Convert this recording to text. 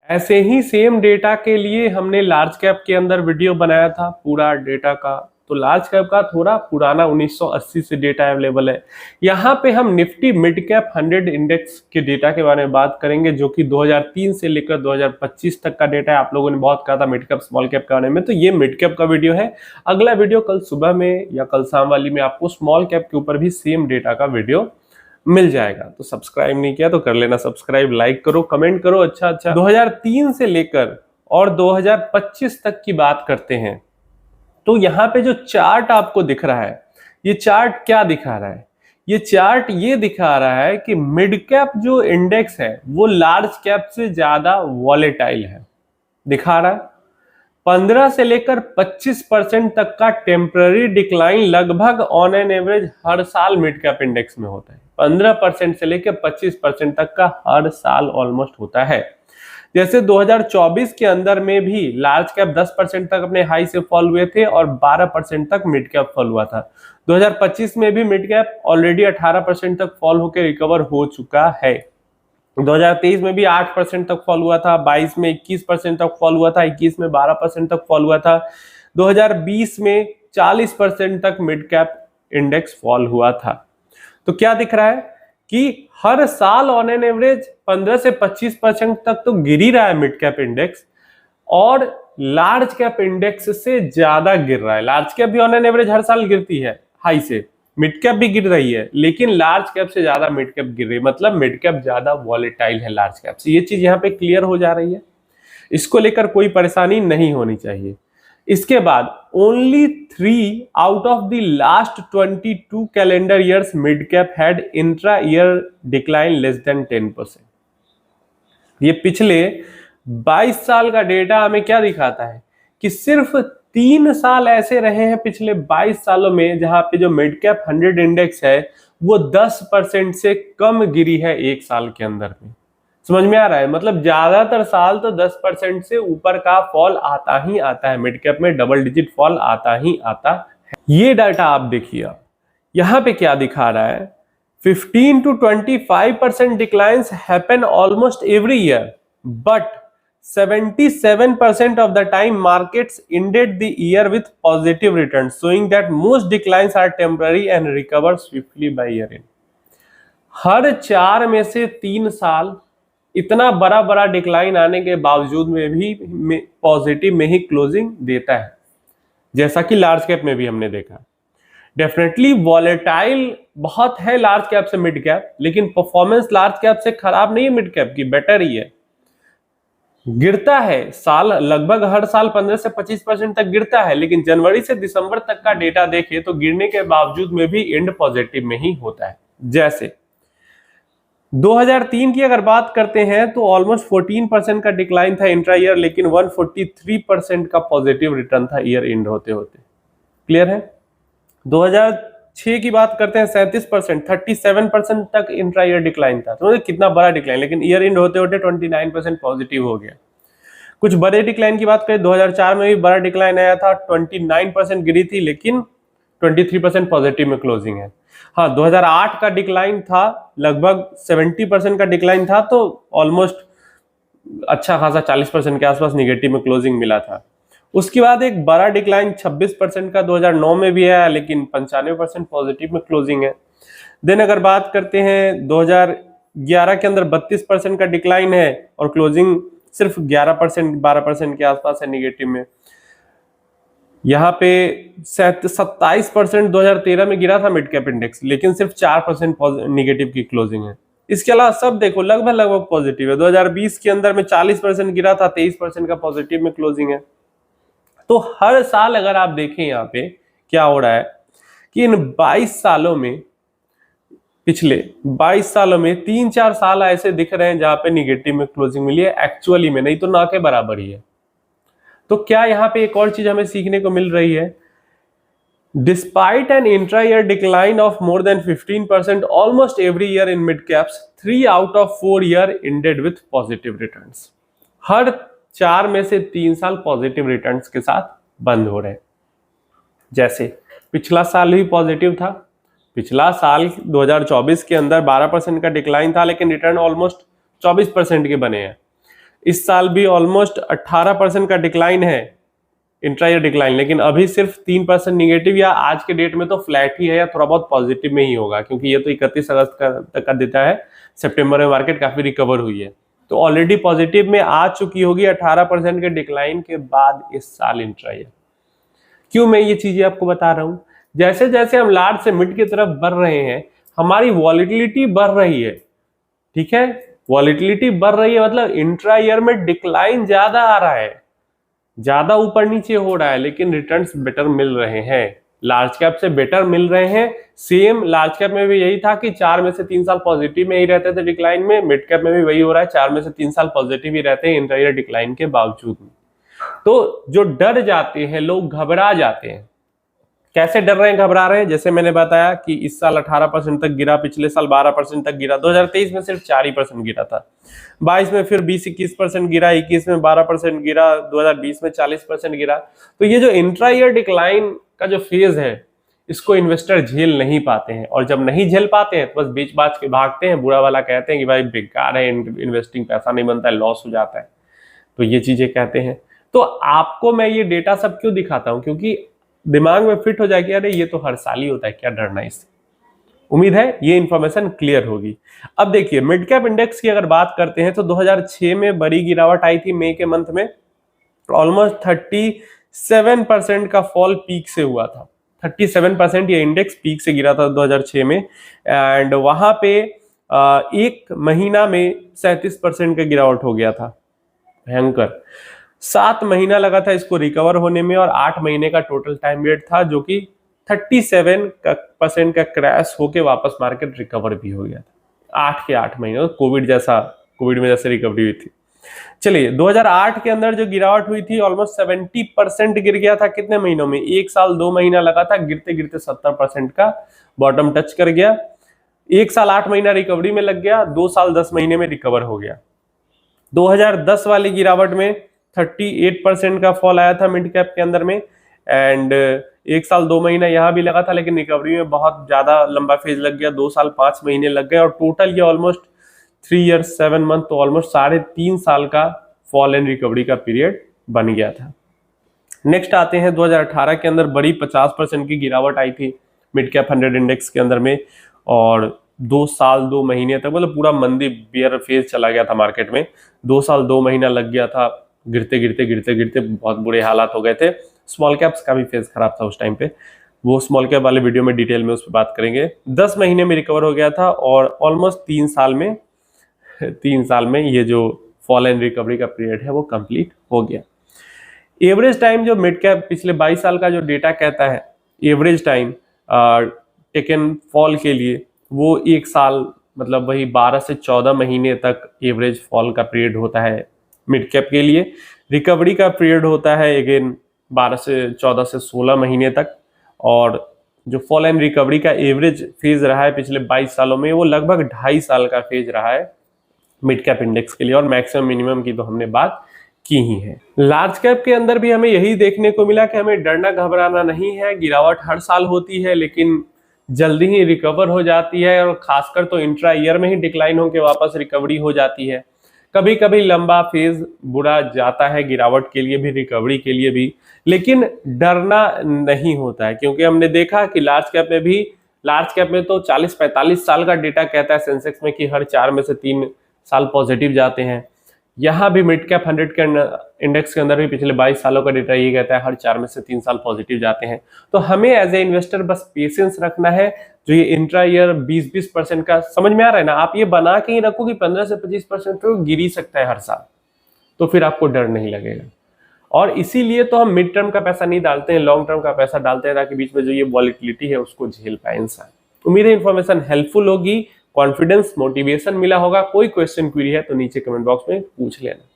ऐसे ही same data के लिए हमने लार्ज कैप के अंदर वीडियो बनाया था पूरा डेटा का। तो लार्ज कैप का थोड़ा पुराना 1980 से डेटा अवेलेबल है। यहाँ पे हम निफ्टी मिड कैप 100 इंडेक्स के डेटा के बारे में बात करेंगे, जो कि 2003 से लेकर 2025 तक का डेटा है। आप लोगों ने बहुत कहा था मिड कैप स्मॉल कैप के बारे में, तो ये मिड कैप का वीडियो है। अगला वीडियो कल सुबह में या कल शाम वाली में आपको स्मॉल कैप के ऊपर भी सेम डेटा का वीडियो मिल जाएगा। तो सब्सक्राइब नहीं किया तो कर लेना सब्सक्राइब, लाइक करो, कमेंट करो। अच्छा 2003 से लेकर और 2025 तक की बात करते हैं। तो यहाँ पे जो चार्ट आपको दिख रहा है, ये चार्ट क्या दिखा रहा है? ये चार्ट ये दिखा रहा है कि मिड कैप जो इंडेक्स है वो लार्ज कैप से ज्यादा वॉलेटाइल है। दिखा रहा है 15 से लेकर 25% तक का टेम्पररी डिक्लाइन लगभग ऑन एन एवरेज हर साल मिड कैप इंडेक्स में होता है। 15% से लेकर 25% तक का हर साल ऑलमोस्ट होता है। जैसे 2024 के अंदर में भी लार्ज कैप 10% तक अपने हाई से फॉल हुए थे और 12% तक मिड कैप फॉल हुआ था। 2025 में भी मिड कैप ऑलरेडी 18% तक फॉल होकर रिकवर हो चुका है। 2023 में भी 8% तक फॉल हुआ था, 22 में 21% तक फॉल हुआ था, 21 में 12% तक फॉल हुआ था, 2020 में 40% तक मिड कैप इंडेक्स फॉल हुआ था। तो क्या दिख रहा है कि हर साल ऑन एन एवरेज 15 से 25% तक तो गिर ही रहा है मिड कैप इंडेक्स, और लार्ज कैप इंडेक्स से ज्यादा गिर रहा है। लार्ज कैप भी ऑन एन एवरेज हर साल गिरती है हाई से, मिड कैप भी गिर रही है, लेकिन लार्ज कैप से ज्यादा मिड कैप गिर रही है। मतलब मिड कैप ज्यादा वॉलेटाइल है लार्ज कैप से। ये चीज यहाँ पे क्लियर हो जा रही है, इसको लेकर कोई परेशानी नहीं होनी चाहिए। इसके बाद only 3 out of the last 22 calendar years mid cap had intra year decline less than 10%। ये पिछले 22 साल का डेटा हमें क्या दिखाता है कि सिर्फ 3 साल ऐसे रहे हैं पिछले 22 सालों में जहां पे जो मिड कैप 100 इंडेक्स है वो 10% से कम गिरी है एक साल के अंदर में। समझ में आ रहा है? मतलब ज्यादातर साल तो 10% से ऊपर का फॉल आता ही आता है, मिड कैप में डबल डिजिट फॉल आता ही आता है। ये डाटा आप देखिए, यहां पे क्या दिखा रहा है, 15 to 25% declines happen almost every year, but 77% of the time markets ended the year with positive returns, showing that most declines are temporary and recover swiftly by year end. हर 4 में से 3 साल इतना बड़ा बड़ा डिक्लाइन आने के बावजूद में भी पॉजिटिव में ही क्लोजिंग देता है, जैसा कि लार्ज कैप में भी हमने देखा। डेफिनेटली वॉलेटाइल बहुत है लार्ज कैप से मिड कैप, लेकिन परफॉर्मेंस लार्ज कैप से खराब नहीं है, मिड कैप की बेटर ही है। गिरता है साल लगभग हर साल 15 से 25% तक गिरता है, लेकिन जनवरी से दिसंबर तक का डेटा देखें तो गिरने के बावजूद में भी एंड पॉजिटिव में ही होता है। जैसे 2003 की अगर बात करते हैं तो ऑलमोस्ट 14% का डिक्लाइन था इंट्रा ईयर, लेकिन 143% का पॉजिटिव रिटर्न था ईयर एंड होते होते। क्लियर है? 2006 की बात करते हैं 37%, 37% तक इंट्रा ईयर डिक्लाइन था। तो कितना बड़ा डिक्लाइन, लेकिन ईयर एंड होते होते 29% पॉजिटिव हो गया। कुछ बड़े डिक्लाइन की बात करें, 2004 में भी बड़ा डिक्लाइन आया था, 29% गिरी थी, लेकिन 23% पॉजिटिव में क्लोजिंग है। हाँ, 2008 का डिक्लाइन था, लगभग 70% का डिक्लाइन था, तो ऑलमोस्ट अच्छा खासा 40% के आसपास निगेटिव में क्लोजिंग मिला था। उसके बाद एक बड़ा डिक्लाइन 26% का 2009 में भी आया, लेकिन 95% पॉजिटिव में क्लोजिंग है। देन अगर बात करते हैं 2011 के अंदर 32% का डिक्लाइन है और क्लोजिंग सिर्फ 11% 12% के आसपास है निगेटिव में। यहाँ पे 27% 2013 में गिरा था मिड कैप इंडेक्स, लेकिन सिर्फ 4% निगेटिव की क्लोजिंग है। इसके अलावा सब देखो लगभग पॉजिटिव है। 2020 के अंदर में 40% गिरा था, 23% का पॉजिटिव में क्लोजिंग है। तो हर साल अगर आप देखें यहाँ पे क्या हो रहा है कि इन 22 सालों में, पिछले 22 सालों में 3-4 साल ऐसे दिख रहे हैं जहां पे निगेटिव में क्लोजिंग मिली है एक्चुअली में, नहीं तो ना के बराबर ही है। तो क्या यहाँ पे एक और चीज हमें सीखने को मिल रही है, despite an intra year decline of more than 15% almost every year in mid caps, 3 out of 4 year ended with positive returns. हर 4 में से 3 साल पॉजिटिव रिटर्न्स के साथ बंद हो रहे हैं। जैसे पिछला साल भी पॉजिटिव था, पिछला साल 2024 के अंदर 12% का डिक्लाइन था, लेकिन रिटर्न ऑलमोस्ट 24% के बने हैं। इस साल भी ऑलमोस्ट 18% का डिक्लाइन है, इंट्रा ईयर डिक्लाइन, लेकिन अभी सिर्फ 3% निगेटिव या आज के डेट में तो फ्लैट ही है या थोड़ा बहुत पॉजिटिव में ही होगा, क्योंकि ये तो 31 अगस्त तक का देता है। सितंबर में मार्केट काफी रिकवर हुई है, तो ऑलरेडी पॉजिटिव में आ चुकी होगी 18% के डिक्लाइन के बाद इस साल इंट्रा ईयर। क्यों मैं ये चीजें आपको बता रहा हूं? जैसे जैसे हम लार्ज से मिड की तरफ बढ़ रहे हैं, हमारी वॉलिटिलिटी बढ़ रही है, ठीक है, वॉलिटिलिटी बढ़ रही है, मतलब इंट्रा ईयर में डिक्लाइन ज्यादा आ रहा है, ज्यादा ऊपर नीचे हो रहा है, लेकिन रिटर्न्स बेटर मिल रहे हैं, लार्ज कैप से बेटर मिल रहे हैं। सेम लार्ज कैप में भी यही था कि 4 में से 3 साल पॉजिटिव में ही रहते थे डिक्लाइन में, मिड कैप में भी वही हो रहा है, 4 में से 3 साल पॉजिटिव ही रहते हैं इंट्रा ईयर डिक्लाइन के बावजूद। तो जो डर जाते हैं लोग, घबरा जाते हैं। कैसे डर रहे हैं, घबरा रहे हैं? जैसे मैंने बताया कि इस साल 18% तक गिरा, पिछले साल 12% तक गिरा, 2023 में सिर्फ 4% गिरा था, 22 में फिर 20-21% गिरा, 21 में 12% गिरा, 2020 में 40% गिरा। तो ये जो इंट्रा ईयर डिक्लाइन का जो फेज है, इसको इन्वेस्टर झेल नहीं पाते हैं, और जब नहीं झेल पाते हैं तो बस बेच बाच के भागते हैं, बुरा वाला कहते हैं कि भाई बेकार है इन्वेस्टिंग, पैसा नहीं बनता है, लॉस हो जाता है, तो ये चीजें कहते हैं। तो आपको मैं ये डेटा सब क्यों दिखाता हूं? क्योंकि दिमाग में फिट हो जाएगी, अरे ये तो हर साल ही होता है, क्या डरना इससे। उम्मीद है ये इंफॉर्मेशन क्लियर होगी। अब देखिए मिड कैप इंडेक्स की अगर बात करते हैं तो 2006 में बड़ी गिरावट आई थी मई के मंथ में, ऑलमोस्ट 37% का फॉल पीक से हुआ था, 37% ये इंडेक्स पीक से गिरा था 2006 में, एंड वहां पे एक महीना में 37% का गिरावट हो गया था, भयंकर। 7 महीना लगा था इसको रिकवर होने में, और 8 महीने का टोटल टाइम पीरियड था, जो कि 37% का क्रैश होके वापस मार्केट रिकवर भी हो गया था। 8 के 8 महीने, तो कोविड में जैसे रिकवरी हुई थी। चलिए 2008 के अंदर जो गिरावट हुई थी, ऑलमोस्ट 70% गिर गया था। कितने महीनों में? 1 साल 2 महीना लगा था, गिरते गिरते 70% का बॉटम टच कर गया। 1 साल 8 महीना रिकवरी में लग गया, 2 साल 10 महीने में रिकवर हो गया। 2010 वाली गिरावट में 38% का फॉल आया था मिड कैप के अंदर में, एंड 1 साल 2 महीना यहां भी लगा था, लेकिन रिकवरी में बहुत ज्यादा लंबा फेज लग गया, 2 साल 5 महीने लग गए, और टोटल ये ऑलमोस्ट 3 years 7 month, तो ऑलमोस्ट 3.5 साल का फॉल एंड रिकवरी का पीरियड बन गया था। नेक्स्ट आते हैं 2018 के अंदर बड़ी 50% की गिरावट आई थी मिड कैप 100 इंडेक्स के अंदर में, और 2 साल 2 महीने तक मतलब पूरा मंदी बियर फेज चला गया था मार्केट में। 2 साल 2 महीना लग गया था, गिरते गिरते बहुत बुरे हालात हो गए थे। स्मॉल कैप्स का भी फेज खराब था उस टाइम पे, वो स्मॉल कैप वाले वीडियो में डिटेल में उस पर बात करेंगे। 10 महीने में रिकवर हो गया था, और ऑलमोस्ट 3 साल में ये जो फॉल एंड रिकवरी का पीरियड है वो कंप्लीट हो गया। एवरेज टाइम जो मिड कैप पिछले 22 साल का जो डेटा कहता है, एवरेज टाइम टेकन फॉल के लिए, वो 1 साल मतलब वही 12 से 14 महीने तक एवरेज फॉल का पीरियड होता है मिड कैप के लिए। रिकवरी का पीरियड होता है अगेन 12 से 14 से 16 महीने तक, और जो फॉल एंड रिकवरी का एवरेज फेज रहा है पिछले 22 सालों में, वो लगभग 2.5 साल का फेज रहा है मिड कैप इंडेक्स के लिए, और मैक्सिमम मिनिमम की तो हमने बात की ही है। लार्ज कैप के अंदर भी हमें यही देखने को मिला कि हमें डरना घबराना नहीं है, गिरावट हर साल होती है लेकिन जल्दी ही रिकवर हो जाती है, और खासकर तो इंट्रा ईयर में ही डिक्लाइन होकर वापस रिकवरी हो जाती है। कभी कभी लंबा फेज बुरा जाता है गिरावट के लिए भी, रिकवरी के लिए भी, लेकिन डरना नहीं होता है, क्योंकि हमने देखा कि लार्ज कैप में तो 40-45 साल का डेटा कहता है सेंसेक्स में कि हर 4 में से 3 साल पॉजिटिव जाते हैं। यहाँ भी मिड कैप 100 के इंडेक्स के अंदर भी पिछले 22 सालों का डेटा ये कहता है हर 4 में से 3 साल पॉजिटिव जाते हैं। तो हमें एज ए इन्वेस्टर बस पेशेंस रखना है। जो ये इंट्रा ईयर 20% का समझ में आ रहा है ना, आप ये बना के ही रखो कि 15 से 25% तो गिर ही सकता है हर साल, तो फिर आपको डर नहीं लगेगा। और इसीलिए तो हम मिड टर्म का पैसा नहीं डालते हैं, लॉन्ग टर्म का पैसा डालते हैं, ताकि बीच में जो ये वॉलिटिलिटी है उसको झेल पाए इंसान। उम्मीद है इन्फॉर्मेशन हेल्पफुल होगी, कॉन्फिडेंस मोटिवेशन मिला होगा। कोई क्वेश्चन क्वेरी है तो नीचे कमेंट बॉक्स में पूछ लेना।